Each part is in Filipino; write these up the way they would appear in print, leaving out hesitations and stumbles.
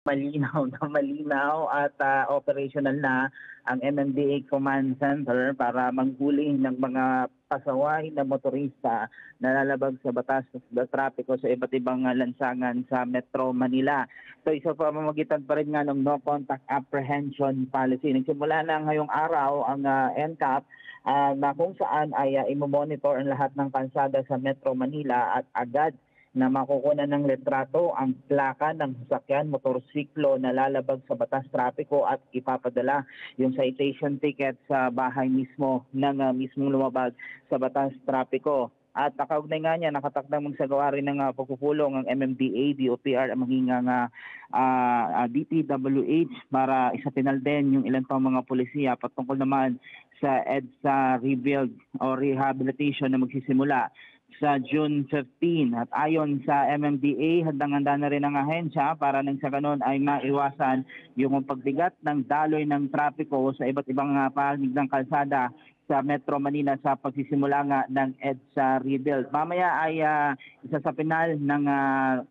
malinaw na malinaw at operational na ang MMDA Command Center para manghuli ng mga pasaway na motorista na lalabag sa batas ng trapiko sa iba't ibang lansangan sa Metro Manila. So isa pa pamamagitan pa rin nga ng no contact apprehension policy. Nagsimula na ngayong araw ang NCAP na kung saan ay imomonitor ang lahat ng kalsada sa Metro Manila at agad na makukunan ng litrato ang plaka ng sasakyan, motorsiklo na lalabag sa batas trapiko at ipapadala yung citation ticket sa bahay mismo ng mismong lumabag sa batas trapiko. At nakaugnay nga niya, nakatakdang magsagawa rin ng pagpupulong ang MMDA, DOTR, maging ang DPWH para isapinal din yung ilan pang mga polisiya patungkol naman sa EDSA rebuild o rehabilitation na magsisimula sa June 15. At ayon sa MMDA, handang-handa na rin ang ahensya para nang sa ganon ay maiwasan yung pagbigat ng daloy ng trapiko sa iba't ibang panig ng kalsada sa Metro Manila sa pagsisimula nga ng EDSA rebuild. Mamaya ay isa sa pinal ng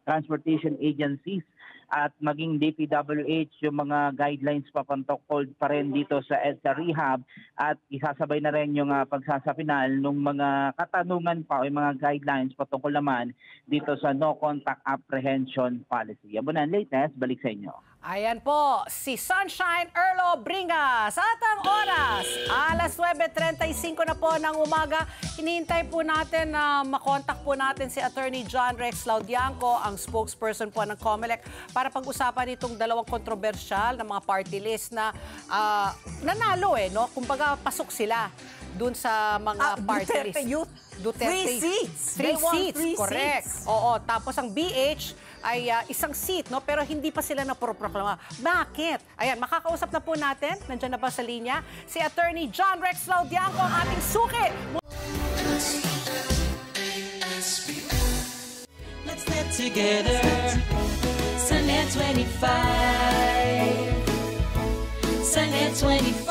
transportation agencies at maging DPWH yung mga guidelines papantokol pa rin dito sa EDSA Rehab at isasabay na rin yung pagsasapinal ng mga katanungan pa o yung mga guidelines patungkol naman dito sa no contact apprehension policy. Yan po na ang latest, balik sa inyo. Ayan po, si Sunshine Erlo Bringas. At ang oras, alas 9:35 na po ng umaga. Hinihintay po natin na makontak po natin si Attorney John Rex Laudianco, ang spokesperson po ng COMELEC, para pag-usapan itong dalawang kontrobersyal na mga party list na nanalo no? Kumbaga, pasok sila dun sa mga party Duterte list. Youth. Duterte. 3 seats. Three seats, Three correct. seats. Oo, tapos ang BH ay isang seat, no? Pero hindi pa sila naproproklama. Bakit? Ayan, makakausap na po natin. Nandiyan na ba sa linya? Si Attorney John Rex Laudianco, ang ating suki. Let's get together. Sunday 25. Sunday 25.